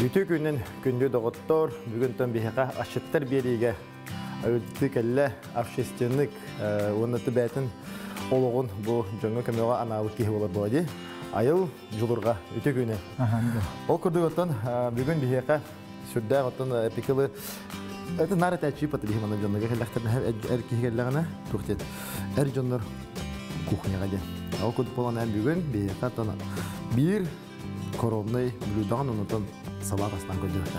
Ütü günün gündü doğuttor, bugün tüm bihaqa aşıttır biriga öldü kelle общественник onu tübetin oluğun bu jonga kamera analık ki olur böyle. Ayıl julurga ütü günü. O kurduqtan bugün bihaqa şurada otun pikili это народ очи под бихмана jonga kellekten erkek kellegene tuqtet. Er jonlar кухняга де. О код полан bugün bihaqa tana bir коронный блюдан онутон салат астан көдөрөт.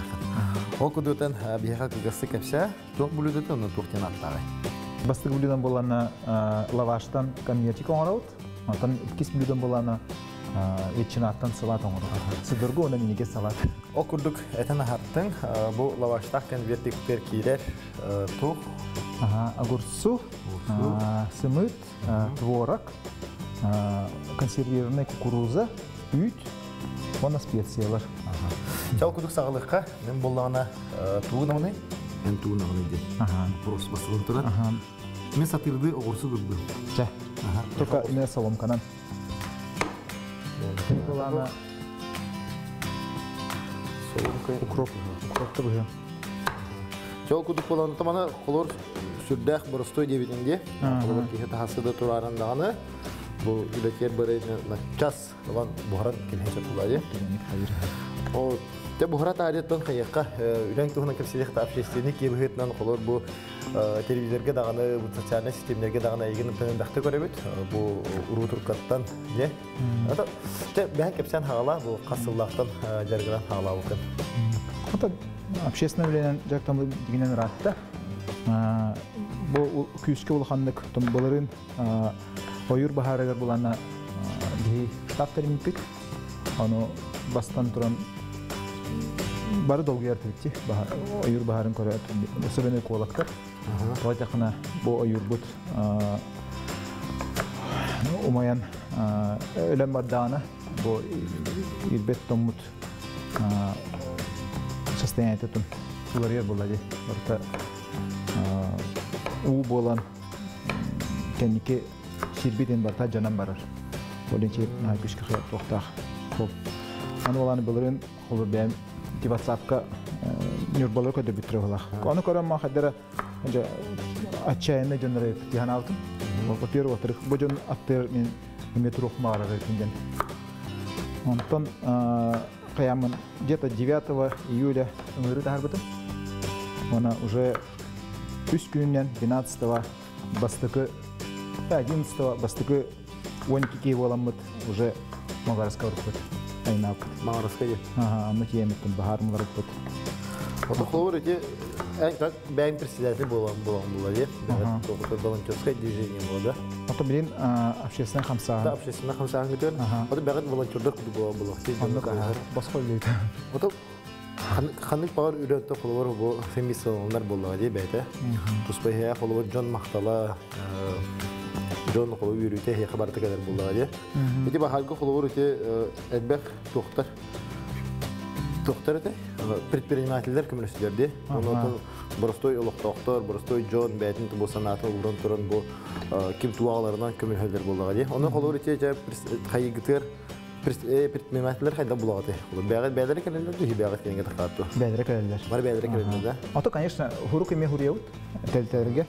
Ол көдөртен бияга кыгысы кепсе, ток блюдаты оны токтен аттагы. Бастык блюдан болана лаваштан камьячик оңорот, антан икис блюдан болана этчинаттан салат оңорот. Сыдыргы оны минеге салат. Ол курдук этен ахаттын бу лаваштак конвертиктер кирер тук, огурцу, сымыт, творог, консервированная кукуруза, ут, ona spesiyalar. Çal kuduk sağlıkka, ben bollağına tuğun ağını, ben tuğun ağını deyim. Burası basılın turar. Ben satırdı, oğursu durdu. Çah. Toka ne salom kanan. Bollağına ukrop da bu ya. Çal kuduk bollağına tamana kolor sürdək borostoy devitinde. Kolor ki tahasıda turarındağını. Bu ülkeler böyle ças olan buharat kelhece tulayı. O te buharat adetten kayıkka ülen tuhuna kapsiyet общественник yebhetnan kolor bu televizörge dağını bu sosyal sistemlerge dağına ilgili pendakta görebet bu uruturkattan ne? Ata te ben kapsan hala bu kasıllaktan jargılan hala bakın. Ata общественный bilen jaktam diginen rahatta. Bu küske ulhanlık tumbaların Oyur baharlar bulana bir штаб termintik. Onu bastan turan barı dolgu yertibti. Oyur baharın koruyor. Söylene kolaklar. Toytakına bu oyur but umayan ölen bardağına bu ilbet tomut состояние тун улар yer buladı. Orta u bolan kendiki Şirbiden barta canım barar. Olinçe güçlü hayat toxtaq. Hop. Ana olanı bilirin, olur benim WhatsApp'ka nürbalar kadar bitirib alaq. Onu ko'raman xadara önce açayında jönere ihan altın. O papir oturup bu jön attır men metro mağara etingen. Ondan qiyamın где-то 9 июля ömrü darbıdım. Ona уже 3 günden 12 bastıkı 11-го бастыгы 12-ге боламыт уже Магараска урпут. Айнап. Магараска де. Аны киеметтен бахармылар урпут. Ото хлор эти как бәйін председатель болам болады. Тоқыты волонтерское движение болды. Ото билин общественный хамса. Да, общественный хамса аңгытыр. Ото бәгат волонтердық болады. Аннык басқа ойлайды. Ото ханнык бағар үйрәтті қолуар бұл фемисалонлар болады бәйті. Туспайхая қолуар Джон Мақтала John kolu yürüte heye kabartı kadar bulladı. Eti baharga kolu yürüte edbek doktor ete предпринимательler kümülüsülerdi. Onu Borostoy oluk doktor, Borostoy John beytin bu sanatı uğran turan bu kim tuğalarından kümülüsüler bulladı. Onu kolu yürüte kayıgıtır предпринимательler kayda bulladı. Beyler kellerler de beyler kellerler tıkattı. Beyler kellerler. Var beyler kellerler de. Ото, конечно, huruk eme huriyavut telterge.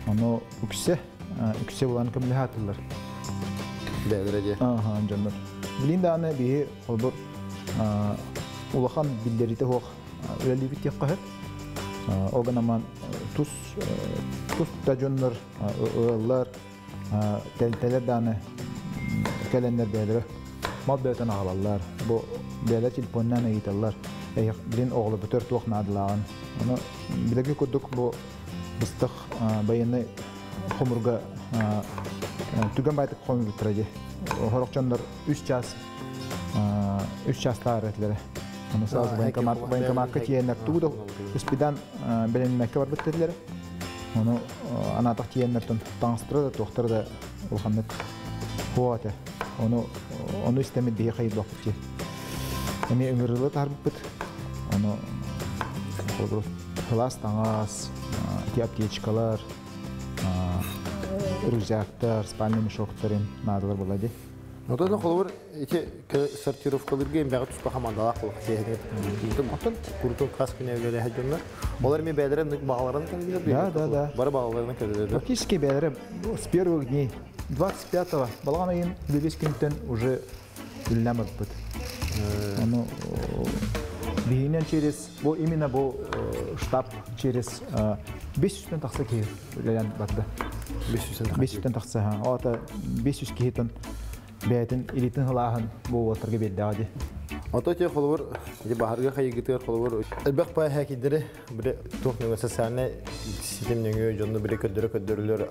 Onu ukse Yüksek olan kımlıhatırlar. Değerli. Aha canlar. Bilin dağına bir olur. Ulağan bildirite hoq. Öyle bir tek o ganaman tuz da canlar, öğeler, telteler dağına kelenler değerli. Mal beyten ağlarlar. Bu değerli telefondan eğitirler. Bilin oğlu bir tört hoq nadılağın. Onu bilegi kurduk bu bıstık bayını Homurga tügen baytık homur bitirece. Horokcanlar 3 ças tarihleri. Onu sağız bankamarka tiyenler tuğda üspidan bilinmekte var bitirleri. Onu anataq tiyenlerden tanıştırı da toxtır da ulxanlık hoğatı. Onu istemediği xayır bakıpçı. Emi ömürlü tarbıp bit. Onu хлас таңас, аптечкалар, рюкзактар, спальный мешоктарын надылар болады. Отон холовар эти сортировкаларга бәгә туспа командалар кулы хәзер. Отон куртон кас көне беле хаҗоннар. Олар мен бәдәрен багларын килгән. Да. Бар багларын килгән. Практически бәдәрем с первых дней 25-го балган айын 5 көндән уже үлләмәп бит. Аны бигеннән через бу именно бу штаб через 500 тахса ки үлән барды. 500 тахса. Ата 500 китон бәйтен илитен халаһын бу ватырга беддәди. Ото те холовар, ди баһарга хайгытыр холовар. Элбәк пай хакидере бер тохны социальный системнең җонны бер көддөрүлөр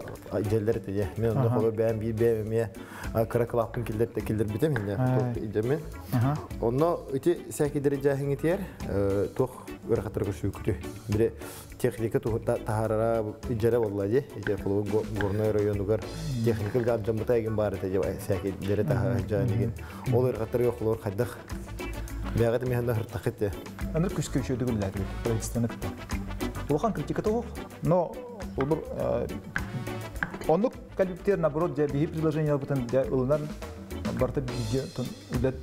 җелләр тиде. Мен аны холовар бәм би бәме краклапын килдер битем инде. Иҗеме. Онно үте сакидере җаһиң итер, тох бер хатырга шүктү. Бер техника тахарара иҗара буллады. Иҗа холовар горной районугар техникаль җамбыта ген бар тиде. Сакидере тахар җаһиң. Олар хатырга холовар хаддах бәгәт механдар тахетте. Аны күскөчө дигәнләр бит. Правительственникта. Улхан критика того, но он коллектив наоборот я бихи предложение бутан я улнар барта биге тон үлет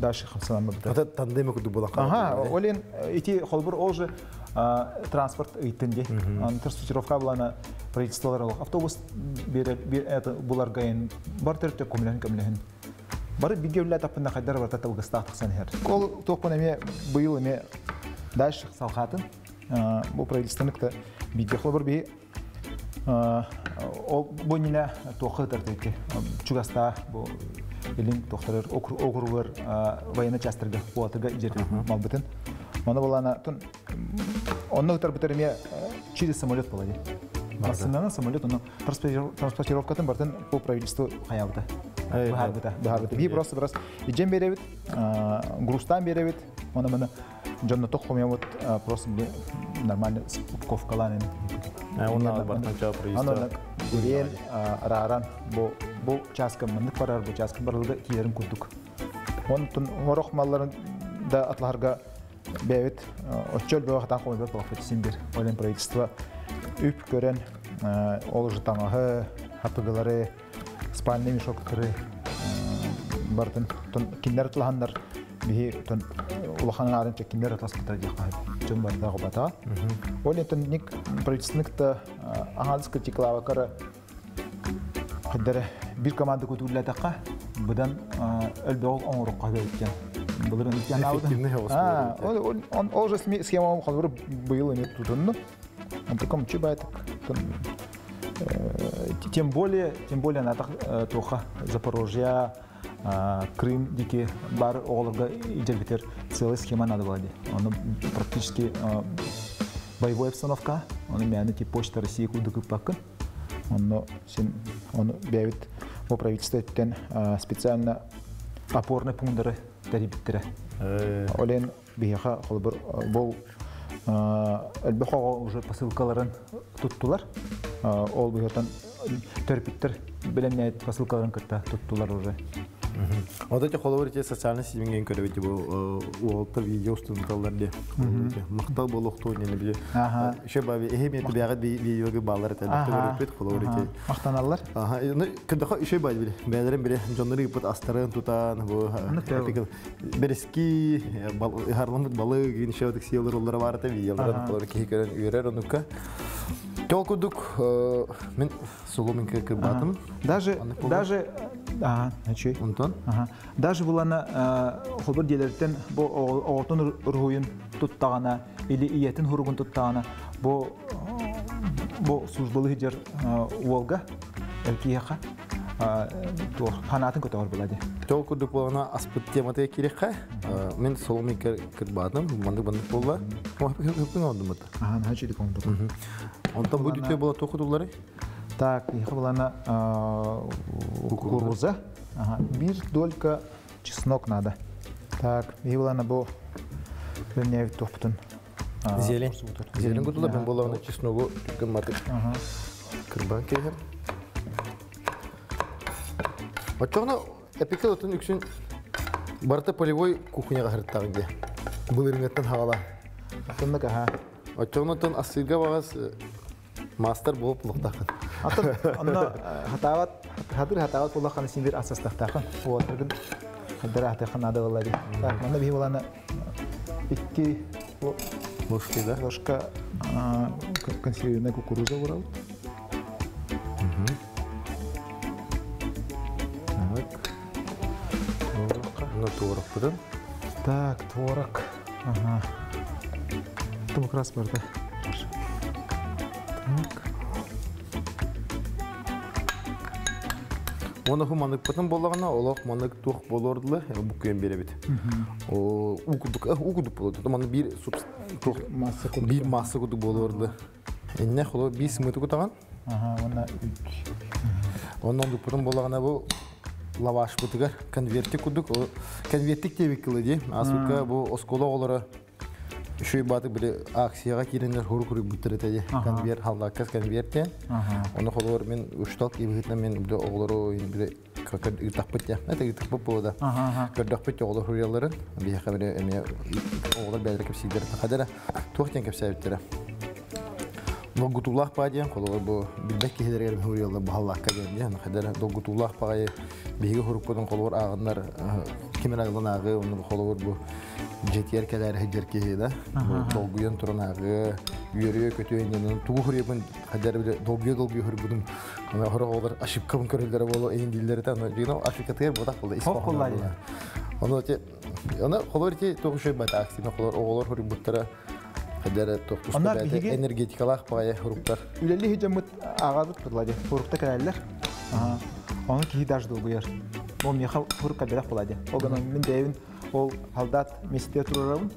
даши хамсалам бутан. Ата тандем куду була. Ага, олен ити холбур уже транспорт итенде. Ан транспортировка булана правительстволар автобус бир это булар гайын бартерте комлен. Бары бигевле тапында хайдар барта талгыста тахсан хер. Кол топына ме быйыл ме дальше салхатын. Бу правительственникта биге холбур би о бонина тохы тартыки. Чугаста бу илин тохтар округар военный частырга буатыга ижерди малбытын. Мана булана тун онны тарбытыр ме через самолет болады. Басынан самолет оны транспортировкатын бартын по правительству хаябыта. Бахарбыта. Би просто иҗем беребит, грустан беребит. Мана жонно тохмя вот просто нормально ковкаланын. Онна бартан ча проезд. Аны гурен раран бу часка мындык барар бу часка барылды килерим курдук. Онтун хорох малларын да атларга бевит оччол бевахтан койбер профессионер олен правительство үп көрен ол жытаңы хатыгылары спальный мешоктары бартын тон киндер тлахандар бихи тон улаханын арынча киндер атласкытар дияқай жон барда гобата олен тон ник правительственникта аңалыс критикалава кара хаддары бир команда көтүлләтәкка будан өлбөгөл оңрукка берген булырын икән ауды ол же схема хәзер быел не тудынны антиком чибайт тем более на тоха Запорожье, Крым, дики бар оларга иҗербитер целая схема надо было. Он практически боевая обстановка, он имеет тип почта России кудык пакын. Он бевит по правительству специально опорные пункты тарибиттере. Олен бияха холбур бол элбехого уже посылкаларын туттулар. Ол буятан терпиттер белемнәйт посылкаларын кытта туттулар уже. Ода холовар те социальный сетьмеген көрөбүт бу олта видео студентларда. Мактал болохту нене бие. Ше баби эхемет биягат видеога балар тәләтте көрөбүт холовар те. Мактаналлар. Ну кында ше баби белерем бире жоннары бут астарын тутан бу эпикал берески харлымыт балы ген шевдик сыйлар олар бар та видеолар холовар ки көрөн үйрөр онука. Толкудук мен соломинка кырбатым. Даже Антон? Даже булана холбур делерден бу отун руйун туттагана или иятин хуругун туттагана бу службалы жер Волга элкияха то ханатын көтөр булады. Толкудук булана аспыт темата кирекка. Мен соломинка кырбатым, мандык болла. Хөпүн алдым ата. Начали конту. Онтан бу дүтө була токудулары? Так, их была кукуруза. Бир только чеснок надо. Так, и была на бо мне топтун. Зелень. Зелень гудула ben была на чесногу гаматык. Кырбан кейхем. Очогна эпикал отун үксүн барта полевой кухняга хырттагы. Булырыңаттан хагала. Тыннык аха. Очогна тон асырга багас мастер болуп луктакын. Атын онно хатават улахан синдер асастахтахан. Уотыргын хадара атахан ада боллади. Так, мана бии болана 2 ложки, да? ложка консервированной кукуруза урал. Ну, творог потом. Так, творог. Ага. Там как раз бар, да? Так. Оны хуманнык потом болағына, олақ маннык туқ болордылы, бұл күйен бере бет. Угудук болады. Маны бір массы күдік болорды. Энне қолы 5 мүті күтаған. Оны 3. Онын потом болағына бұл лаваш бұтығар конвертик күдік. Конвертик тебек кілі де. Асылка бұл оскола олары үшөй баты бір акцияға керендер хұры-хұры бұттыр етеді. Конверт, халдақыз конверттен. Оны қолыр мен үштал кебігітіне мен бір оғылары бір ұртақ бұтты. Әті ұртақ бұт болады. Көрдақ бұтты оғылар хұрыяларын. Бейіқа бір оғылар бәдірі кепсейдері. Қадары тоқтен кепсәйбіттері. Долгутулах падиян, қолыр бұл білбәк кехедерге хұрыялар бұхаллаққа келді. Қадары долгутулах бағайы бейгі хұрып бұдың қолыр ағынлар кемен ағылын ағы, оны қолыр бұл жетер кәләрі хеджер кехеді. Долгуян тұрын ағы, үйері көтөйінен, туғы хұребін қадары біле долгуя хұрып бұдың. Хұры қолыр ашипқабын көрілдері болу әйін дейлері та, ашипқатығыр бұдақ болды, испақылар. Оны қолыр тоғышой бәді аксина қолыр хұрып бұттары қадары тоқтұсты бәді энергетикалақ бағайы хұрыптар. Үлелі хеджеміт ағадып тұрлади, хұрыпта кәләлілер. Оны кейі даш долгуяр. Ол меха хұрып кәбелек болады. Оғынан мен дәйін ол халдат месте тұрырауын.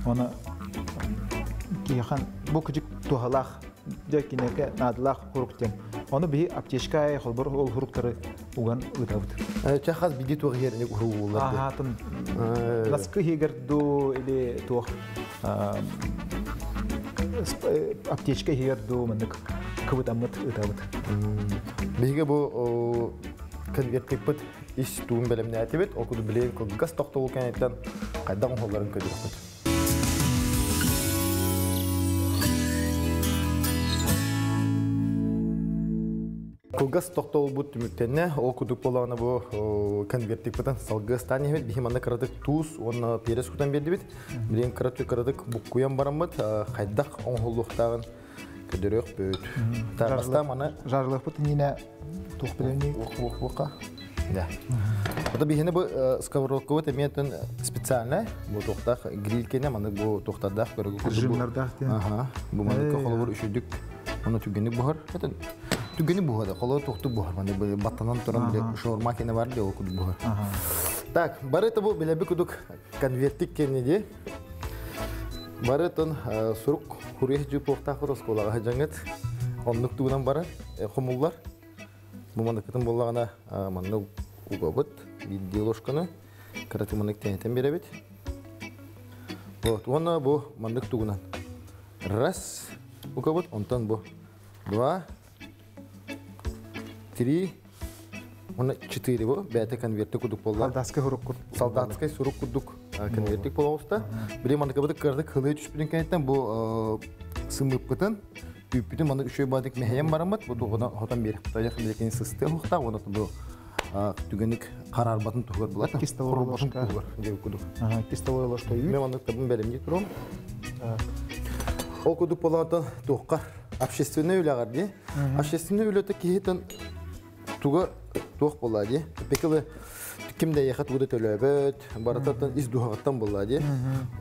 Оны кейхан бұл күжік туғалақ, жөккенеке надылақ хұрыптен. Оны бей аптешкай қолбыр ол хұрыптары ұған ұтауыд. Чахаз биде туғы еріне құру оларды. Ағатын наскы егерду или туғы аптечка егерду мұндық көвіт амыт ұтауыд. Бейге бұл конверттік бұд еш туын бәліміне әтебет, ол күді білейін көггаз тоқты ол кәнеттен қайдағын қоларын көдіріп бұд. Көггаз тоқты ол бұд түміктенне, ол күдік болағына бұл конверттік бұдан салғыстан емет, бейманды қырадық туыз, оны перес күтен берді бет. Білейін қырадық бұқ көйен барам бұд, қайдақ оңғылықтағын көдірек бөйт. Жарылық бұд нені туқ білеміне? Уқ-уқ-уққа. Да. Ота бейхені бұл сковородка бұд әметтен специальный. Бұл тоқтақ грилькене, маны бұл тоқтардақ көрігі күрді бұл. Жымнардақ ден. Бұл маныққа қолы бір үшідік, оны түгенік бұғар. Түгені бұғады, қолы тоқты бұғар. Баттанан тұран шаурма кені бар де ол күді бұғар. Так, бар еті бұл біләбі күдік конверттік кені де. Бар етін сұруқ құрек жүп оқтақыр осколаға жаңғыт. Онлық туғынан бары, құмыллар. Бұл мандықытын болағына манны ұға бұд, білді ложқаны. Қараты мандық тәнетен бере бет. Оны бұл мандық туғынан. Раз, ұға бұд, онтан бұл. 2, 3, 4 бұл. Бәті конверті күдік болар. Салдатскай сұруқ күрд. Салдатскай сұруқ күрдік конверттік болауызда. Біле мандықы бұдық қырдық қылы түспілін кәнеттен бұл сымып бұтын. Үппітін мандық үшөй бадық мәхейен барамыд. Бұл тұғыдан хотан беріп тұтайық білекені сысты ұқта. Оны бұл түгенік қарар батын тұғыр болады. Кистовой ложка. Кистовой ложка үй. Мен мандық табын бәлемде тұрым. Ол күдік болағатын тұққа общественный өлі ағарды. Общественный өлі кейтін туға туық болады. Пекілі түкімде еқат ұғыды төлөбөт, барататын из дұғағаттан болады.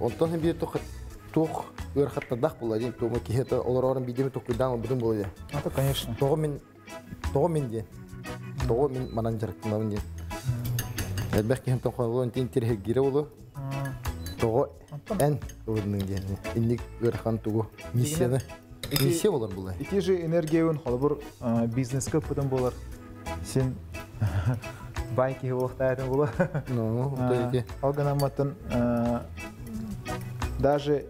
Онтан бір туық өрқаттадақ болады. Туғы кейті олар орын бейдемі туқ күлдан бұдың болады. Это, конечно. Тоғы мен де. Тоғы мен манан жарықтымауын де. Әлбәқ кейтін қойылуын тен терхек кері олы. Тоғы ән ұғыдының де. Иннік өрқан туғы миссияны. Миссия болар бұлай. Ити же энергияуын қолы бір бизнеске бұдың болар. Сен банки олықтайтын болы. Алғанаматын даже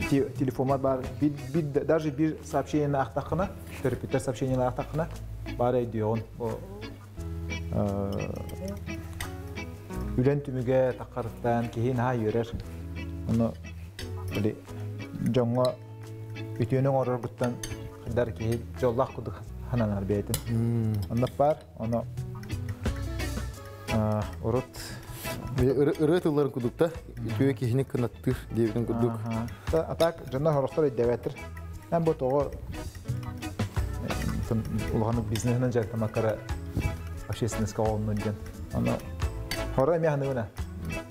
телефонлар бар. Даже бір сообщение ақтақына, репетер сообщение ақтақына бар айдион. Үлен түміге таққарықтан кейін үйерер. Оны жаңға үтенің орыр бұттан қыдар кейін жоллақ күдік хананар бейтин. Онда бар, оны урут Ыры тылларын кудукта, түйе кихини кынаттыр дейбін кудук. Атак жана хорохтор идебетир. Мен бу того улганып бизнесинен жактамакара общественностька олнуген. Аны хора механыгына.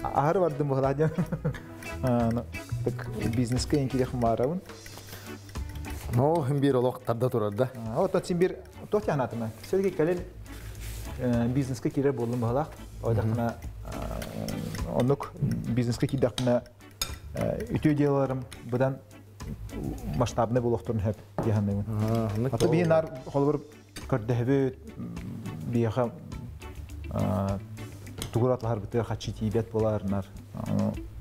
Ахыр бардым бу радио. Так бизнеске инкирих маравын. Но хим бир олоқ тарда турарда. Ото син бир тохти анатыма. Сөлге келел бизнеске кире болдум бала. Ойдакына онук бизнеске кидакына үтө делаларым будан масштабный болохтурун хеп дегендеймин. Ата бинар холбур көрдөбү бияха тугуратлар битер хачи тибет боларнар.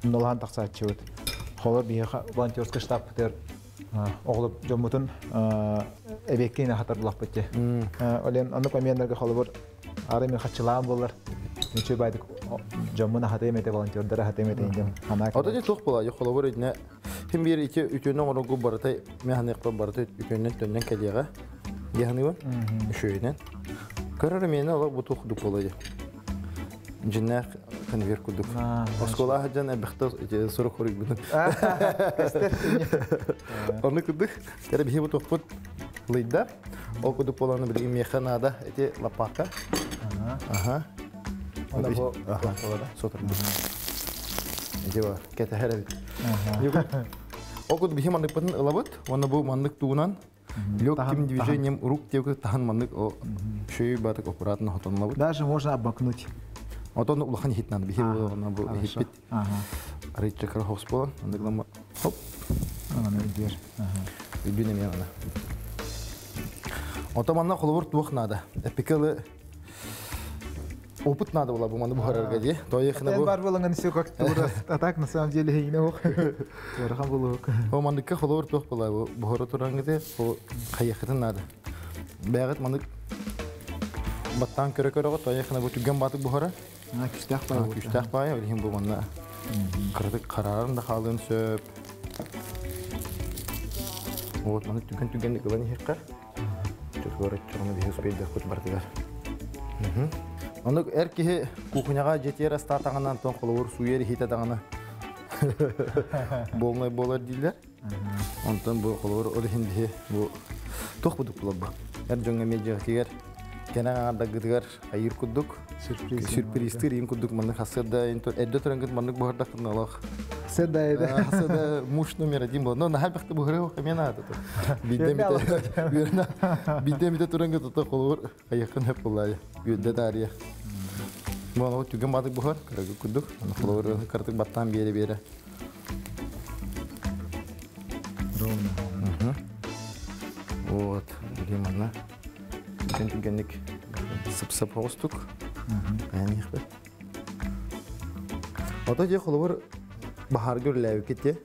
Нолан таксачыбыт. Холбур бияха волонтерский штаб битер оглуп жомутун эбеккене хатар булак битте. Олен аны памияндарга холбур ары мен хачылаам болар. Нече байдык жомуна хатемете волонтердер хатемете индем. Ата же тох була, холбур идне Хим бир ити үтөнөн орогу барытай механикта барытай үтөнөн төннөн келега. Яхныбы? Шөйнен. Көрөр мени алып бу тухдук болой. Жиннак конверт кудук. Оскола хаджан абихта сору хорик бун. Оны кудук. Тер бихи бу тухпут лыйда. Ол кудук боланы бир механада эти лопатка. Ага. Onda bu Сотор. Дева, кете херебит. Окуд бихи мандык патын ылабыт, оны бу мандык туунан лёгким движением рук тевка тахан мандык шөй батык аккуратно хотонлабыт. Даже можно обмакнуть. Отон улахан хит надо бихи оны бу хиппит. Рыча крахос болан, андык лама хоп. Аны идер. Үйдүнө мен ана. Отоманна холбур туак надо. Эпикалы опыт надо было бы манду бухарга де. То ехна бу. Бар болонган все как-то а так на самом деле и не ох. Ярхан булук. О мандыкка холбур туак була бу бухара турангыды, о кайяхтын надо. Бягыт мандык баттан көрө-көрөгө то ехна бу түгөн батык бухара. Күстак бай. Күстак бай, олим бу манна. Кырдык карарын да халын сөп. Вот мандык түгөн гыланы хеккар. Чөкөрөт чыгыны бихис бейде кут бартыгар. Оны эркеһе кухняга жетер астатаңынан тон холбур суер хите дагына. Болмай болар дилер. Онтон бу холбур орхинде бу тох будук булабы. Эр жонга медиа кигер кена дагыдыгар айыр кудук. Сюрпризтер ин кудук маны хасырда интор эдде турангыт мандык бахарда кыналах. Седайда. Хасырда муш номер 1 бол. Но нахабыкты бухару камена ата. Бидемите турангыт та холбур айыкын хеп булай. Гүдде дария. Мана түгөн бадык бухар, кыргы кудук. Аны холбур кыртык баттан бере. Ровно. Вот, лимонна. Түгөнник сып-сып остук. Аян ихбе. Ата же холбур бахар гөрләү кетте.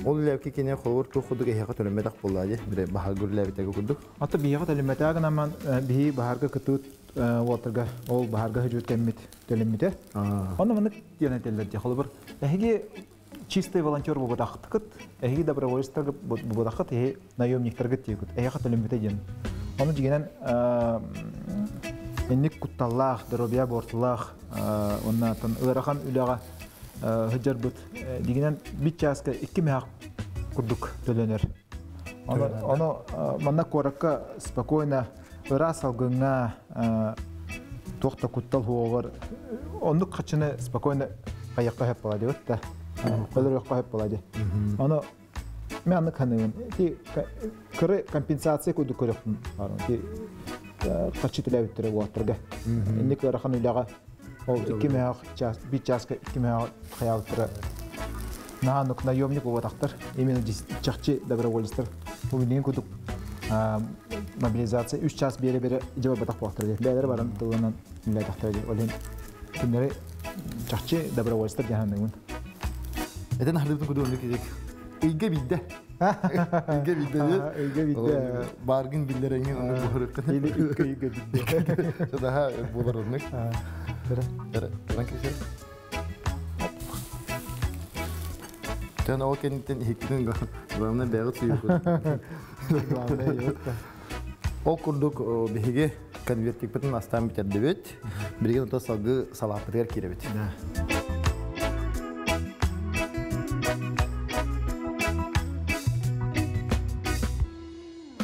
Ол ләүке кене холбур тухудук эһәкә төлөмәдәк булды. Бир бахар гөрләүтәге кудук. Ата бия төлөмәдәге наман би бахарга кытут waterga ол бахарга хәҗүт кеммит төлөммите. Аны моны янәтелләр ди холбур. Әһиге чистый волонтер бу бодактык. Әһиге добровольцтар бу бодакыт әһи наемниктәргә тигүт. Әһиге төлөммите дигән. Аны дигәннән энник кутталлах, дробия бортлах, оннан ырахан үләгә хәҗәр бут дигәннән бит часка 2 мех курдук төлөнер. Аны манна коракка спокойно раз алгыңа тохта куттал хуовар. Онны качыны спокойно каякка хеп болады вот та. Колор хеп болады. Аны мен канын ти компенсация куду көрөм бар. Ти качытылап битре waterга. Энди көрөхан үләгә ол 2 мех час бит часка 2 мех хаялтыра. Нанук наемник бодактар. Именно чакчы добровольцтар. Бу менен куду мобилизация 3 час бере җавап батак вакытлар. Бәйләр барам тылынан милләт тахтайды. Олен киндәре чакчы добровольцтар җаһаннамын. Эден хәлебез куду онды кидек. Үйгә бидде. Үйгә бидде. Баргын билләреңне аны бухырыккан. Или үйгә бидде. Шудаһа булар онны. Кирәк. Тән окентен хикнен главное бәгыт сүйүк. Главное yok. Ол курдук биһиги конверттик бутун астан битердибит. Бирген ота салгы салаптыргар киребит.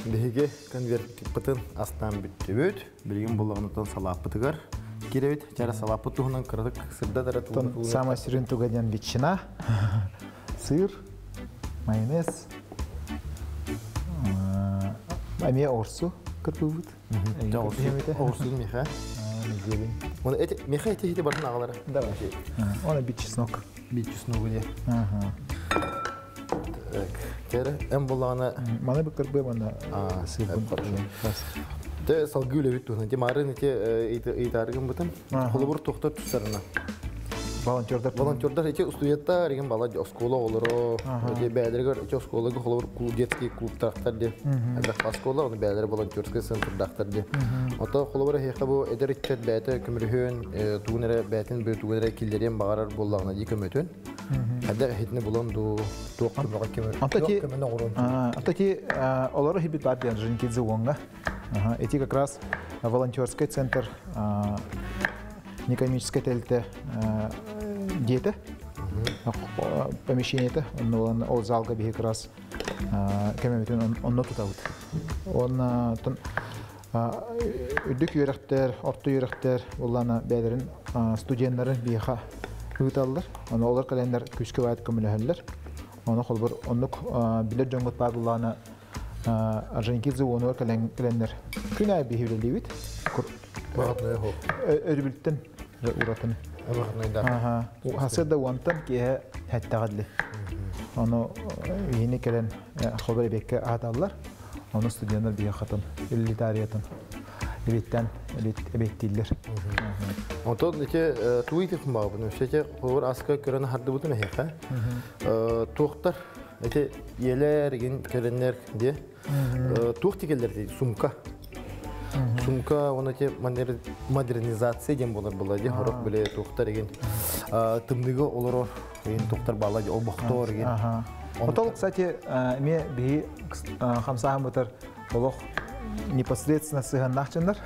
Биһиги конверттик бутун астан биттибит. Бирген болгон ота салаптыргар киребит. Жара салапты туһунан кырдык сырда даратуу. Самая сирин тугадян ветчина, сыр, майонез, аме орсу кырпыбыт. Орсу меха. Зелень. Оны эти меха эти бартын агалары. Давай. Он бит чеснок. Бит чесногу де. Ага. Так. Кері әм болағына... Маны бір кырпы мана сыр бұн. Те салгы үлебит туғын. Те марын итарығын бұтын. Қолы бұр тоқтар тұстарына. Волонтердар эти студенттар деген бала оскола олоро. Эти бәлерге эти осколагы холор детский клубтактар де. Бак оскола оны бәлер волонтерский центрдактар де. Ото холор хеха бу эдеричет бәте көмөрһөн тугунера бәтин бу тугунера киллерен багарар боллагына ди көмөтөн. Хәдә хитне буланду токтурга көмөр. Атати олоро хибит бадян жинкидзе вонга. Эти как раз волонтерский центр некоммерческой тельте диета помещение-то, он от залга беги как раз кемеметен он нотутавут. Он үдік үйректер, орты үйректер, оларына бәдерін студентларын бейха үйталылар. Оны олар кәлендер күшке вайт көмілі Оны қолбыр онлық білер жоңғыт бағыларына Аржанкидзе оны кәлендер күн ай бейхевлі дейбіт. Өрбілттен уратыны. Хасырда уантан кеhe хәттәғадли. Оны ені кәлен қолбар бекке аталылар. Оны студенттар бейе қатын, элитариятын, элиттен әбеттейлер. Онтон эти туитик мага bunu. Şeke olur aska körene hardı butu ne heka. Tohtar эти yeler gen körenler diye. Toh tikeller diye sumka. Sumka onu te modernizasiya dем болар була ди. Хорок биле tohtar gen. Тымдыгы олор ен tohtar бала ди. Ол бактор ген. Отол, кстати, ме би хамсахан бутар олох непосредственно сыган нахчандар.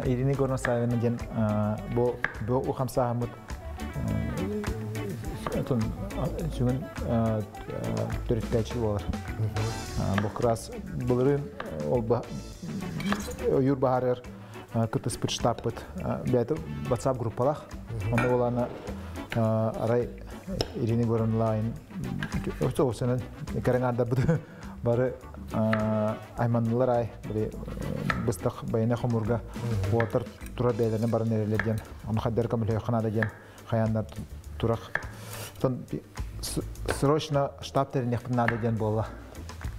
Ирина Горносаевна ден бо у хамсахан бут тон жүгін төрттәчі болар. Бо крас булырын ол юр бахарыр кытыс пыт штаб пыт бәті WhatsApp группалах. Онда оланы арай Ирина Горнолайн Өсөсөнөн караңарда бары айманлар ай быстық байына хомурга отыр тура бәйлеріне барын әреледен оны қаддар көмілі қанада ден қаяндар турақ срочно штаб теріне қпынады ден болы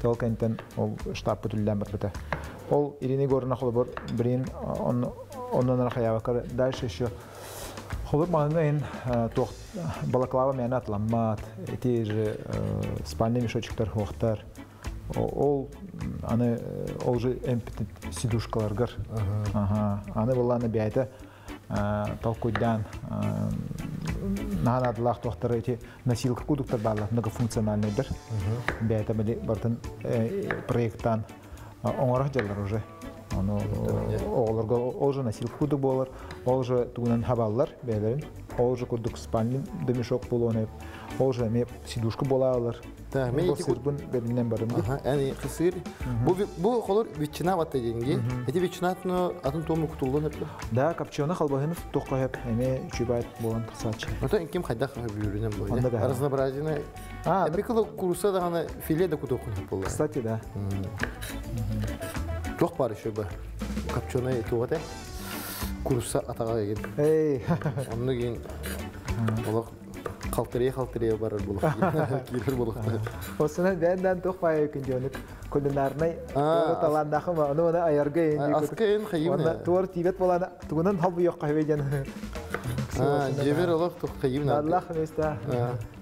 ол кәнттен ол штаб бүтілден бір біті ол Ирина Горна қолы бір бірін онын қаябақыр дальше еще Холод магнин балаклава меня отламат, эти же спальные мешочки хохтар, ол аны ол же эмпит сидушкаларгар, аны была на бейте толкуйдан, нанадлах тохтар эти носилка кудуктар бала многофункциональный дер, бейте были бартан проектан, он рахджалар уже. Оларга олжа носилка кудук болар, олжа тугунан хабаллар бәйлерин, олжа кудук спальный домешок болоны, олжа ме сидушка болалар. Да, мен эти кудбун беринен барымды. Яни кысыр. Бу холор ветчина ватта деньги. Эти ветчинатны атын тому кутулган эпти. Да, копченый халбахынов токка хеп, эме чубайт болан кысачы. Ото ким хайда бүйрүнен болду. Разнообразие. Бекала курса дагана филе да кутукун болду. Кстати, да. Çok var şu bu. Kapçona etuğada kursa atağa gidin. Hey. Onu giyin. Olak kaltırıya barar buluk. Girer buluk. O sana benden çok payı kinjonuk. Kulinarnay. Talandakı mı? Onu ayarga indi. Askayın kayımne. Ona tuvar tibet bolana. Tugunan halbu yok kahvecen. Cever olak çok kayımne. Allah mesta.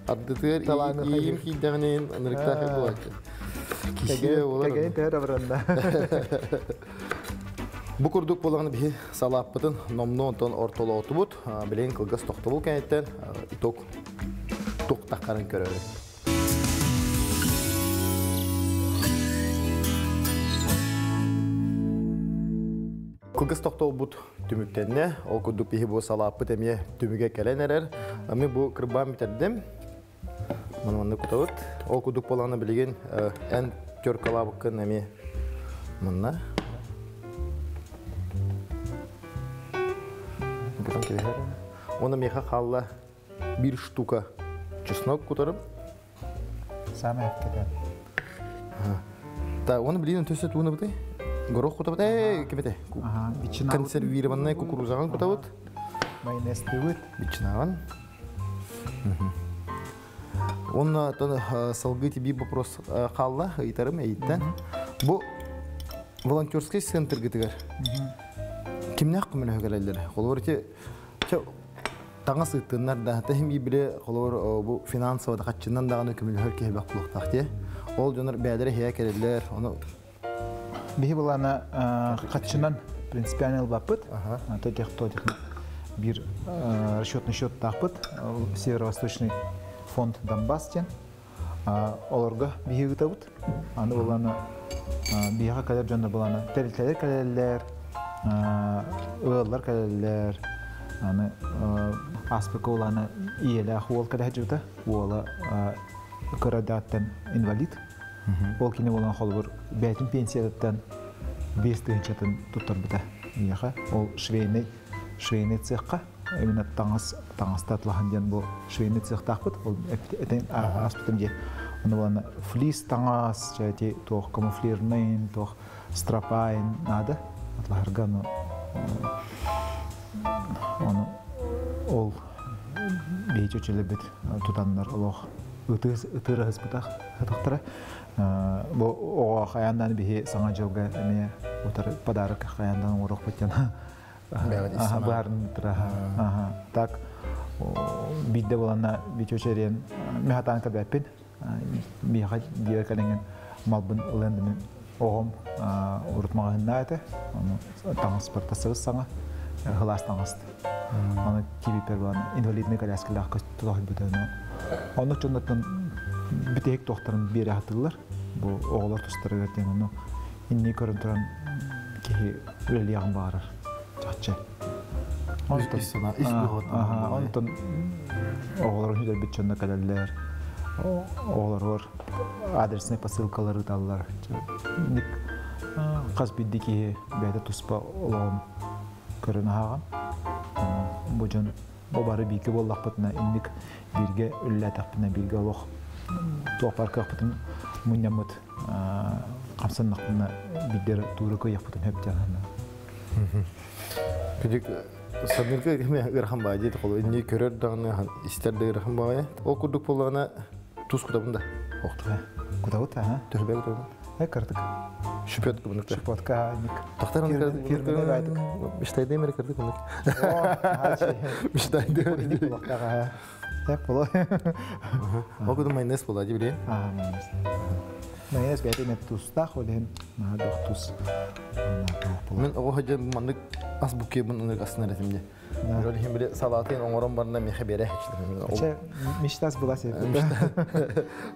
Addıtır iyiyim ki demenin anırıkta bulak. Kişiye olur. Kegenin tehir avranda. Bu kurduk bolağını bir salapıdın nomnu ondan ortalı otubut. Bileğin kılgaz toqta bul kentten itok takkarın körörü. Kılgız toktol but tümüktenne, o kuduk bihi bu salapı temiye tümüge gelen erer. Ama bu kırban bitirdim. Manmanlı kutavut. O kuduk bolanı bilgin en körkala bakın emi manna. Onu meha kalla bir штука чеснок kutarım. Sami hakikaten. Та onu bilin töset bunu bite. Горох кутавут. Кемете. Aha, içine alıp Консервированный кукурузаган кутавут. mayonez dövüt. Бичнаган. Онна тон салгыти би вопрос халла итарым эйттен. Бу волонтерский центр гытыгар. Кимнак кымына хөгәләләр. Холорти таңа сыттыннар да тәһим бире холор бу финансовый да качыннан дагы көмүл хөркә бак булактакты. Ол жонор бәдәре хәя керәләр. Оны Bihi bulana kaçınan принципиальный бапыт. Таких тотих bir расчетный счет тахпыт. Северо-восточный фонд Донбасстен. Оларга bihi гытабыт. Аны булана биха кадәр җаннар булана. Тәрилтәләр кәләләр. Ыйлар кәләләр. Аны аспека булана иелә хол кадәр җута. Ола кырадаттан инвалид. Ол кине болан холбур бәйтин пенсиядаттан 5 тыгынчатын туттар бита. Яха ол швейный цехка именно таңыз татлахан ден бу швейный цех тахпыт. Ол этен аспитымде. Оны болан флис таңыз жайти тох камуфлирный, тох стропайн надо. Атларга но оны ол бейчөчеле бит тутаннар олох ытырыз бутах хатыктыра. Бу о хаяндан бихи саңа жылга эме утар подарок хаяндан урок бутяна. Барын тра. Так бидде болана бичөчерен мехатан кабапин биха дия каленген малбын лендин огом уртмагында айта. Аны таңыз спортасыз саңа хлас таңыз. Аны кибипер болан инвалидный коляскалар көтөлөк бутана. Аны чондаттан битек тохтарын бере хатылар. Бу оглар тустары гертен аны инни көрүнтөрөн ки өлөйгөн барар. Чача. Онтон оглар үчүн бит чонда калалар. Оглар бар. Адресный посылкалары таллар. Ник каз биддики бәдә туспа олом көрүнө хаган. Бу жон бары бике боллак бутна инник бирге үллә тапына бирге олох. Топар капытын муннамыт камсаннакны бидер турыкы япытын хеп жанына. Педик сабырга кеме гырхан баҗи тохол инни көрөр дагы истерде гырхан бая. О курдук болана туз кутабында. Окты. Кудавыт ха? Төрбе кутабында. Кырдык. Шүпет кубында. Шүпетка ник. Тахтарны фирманы байтык. Биштайда эмер кырдык кубында. Биштайда. Так боло. Могу майонез болады биле. Майонез. Майонез бәйте мет туста холен мадох тус. Мен ого хаҗан мандык ас буке бун уны асына ретимде. Рөл хим биле салатын оңорон барына мехе бере хәчләр. Ача миштас була сеп.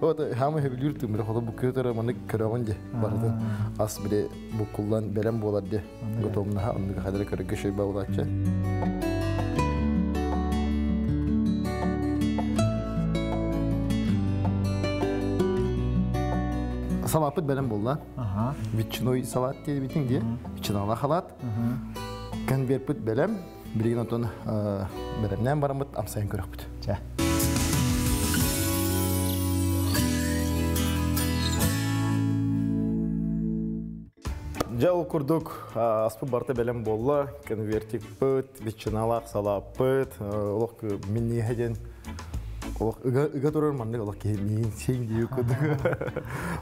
Вот хамы хебилүр тумыр хода буке тора мандык көрөгөн де барды. Ас биле букуллан берем болар де. Готомна ха уны хадыр көрөгө шөй баулача. Salapıt benim bollar. Viçnoy salat diye bitin diye. Viçnala halat. Kan berput belem. Birigin oton belemden baramıt amsayın körükpüt. Ça. Жау курдук аспы барта белем болла. Конвертик пыт, viçnala salapıt. Олох минни хеден Олох ыга турар манны олох ки мен сен дию кудук.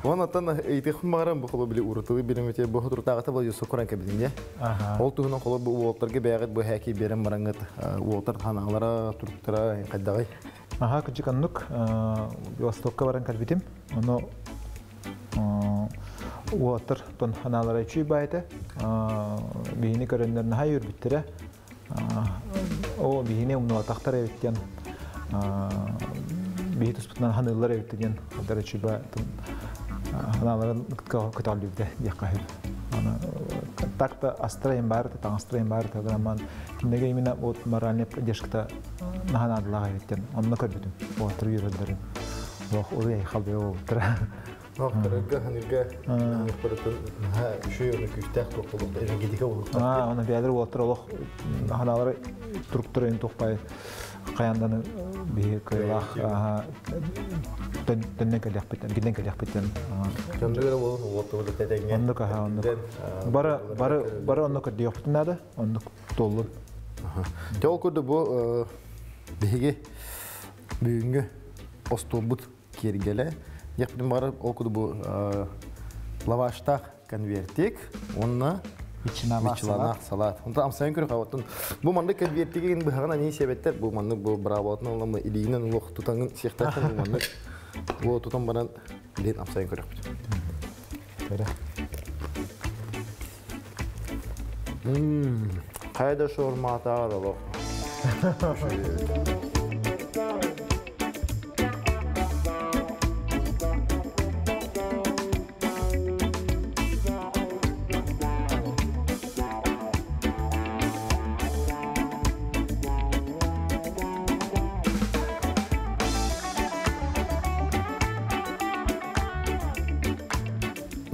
Оны тан эйтехм барам бу холо биле урутылы билемете бу хутур тагыта бу сокуран кабидинде. Ол тугунан холо бу уолтарга бягыт бу хаки берем барангат уолтар ханалара туруктара кайдагай. Кычыканнык Востокка баран калбитим. Оно уолтар тон ханалара чүй байта. Бийини көрөндөрүн хайыр биттере. О бийини умну тактар эбиттен бейтус бутнан ханылар эбиттен кадары чуба ханаларын кыталыбыда якка ана так-то астроем бар, таңстроем бар, тограман. Кинеге именно вот моральный поддержка наханадылага еттен. Онны көрбүтүм. Отур үйрөндөрүм. Ох, ой, халбе отур. Охтарга ханырга нөхөрөтөн шүйөнө күстәк тоқулып, энергетика болуп. Аны бәдер отур олох наханалары структурын токпай каянданы бие кыйлах, төннен келек битен, гиден келек битен. Жандыгы болуп, отур тетеңге. Онды каха, онды. Бара онды көрдү yok битнады, онды толлу. Тол көрдү бу биге бүгүнгү остобут кергеле. Япын бары окуду бу лаваштах конвертик, онна мичилана салат. Онда амсайын көрі қауаттын. Бұл манды конвертиген бұғана не себеттер? Бұл манды бұл бработын оламы илигінен ұлық тұтаңын сектақтын бұл манды. Бұл тұтан баран білен амсайын көрі қауаттын. Қайда шорма атағар олық.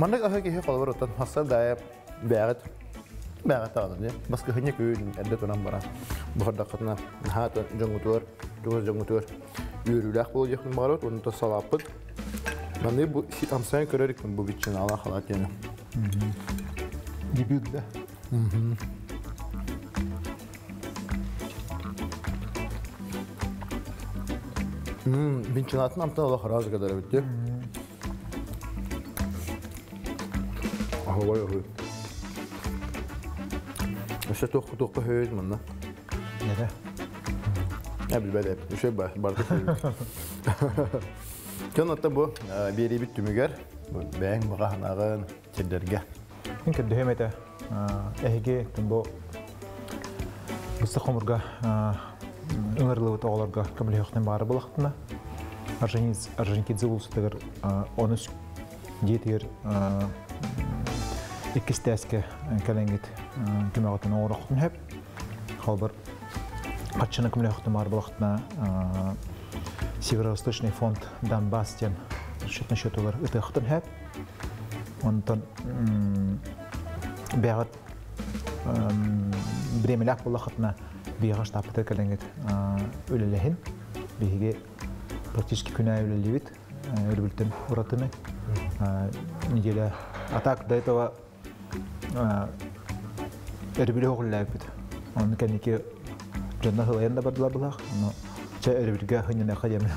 Мандык ахы кеһе калбар оттан хасса да бәгат алды. Баска хыне күн әддә торан бара. Бохда кытна хата жоңгутор, жоңгутор. Үрүләк бул якын бар от, онда салапыт. Маны бу амсаң көрәрик бу бичен ала халат яны. Дебют да. Бинчинатын амтан ала хараз кадар битте. Ahova yoxu. Öşə toxu höyüz mənə. Nədə? Nə bilbədə, öşə bardı höyüz. Kön atda bu beri bit tümügər, bəyin bağağınağın kədərgə. Çünki dühəm edə, əhiги bu xomurga ыңырлы оғаларға көмілі yoxdan бары бұлақтына. Arjantikidze bulsa dağır 13 жетер ikistəske kəlengit küməğətən oğraqtın həp. Qalbar qaçını küməli yoxdan bары бұлақтына Северо-Восточный фонд Донбасс тен счетный счетулар ытықтын həp. Онтан бәғат біремеләк бұлақытына бейға штапыты кәләңгет өлеләхін. Бейге практически күнә өлелебет, өлбілтін ұратыны. Неделя. А так до этого өрбілі оғылләбет. Оның кәнеке жонна хылайында бардылар бұлақ. Өрбілге хынына қадемін.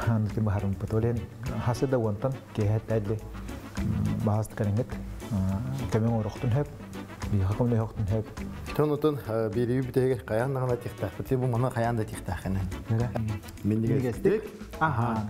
Аныкин бахарым патолен. Хасы да онтан кейхәт әділі бағасты кәләңгет. Кәмен орықтын хөп. Бейға көмлі оқтын хөп. Тонутun biri bir tane kayan nağına tixtaq. Peki bu mana kayan da tixtaq. Nere? Mindigestik. Aha.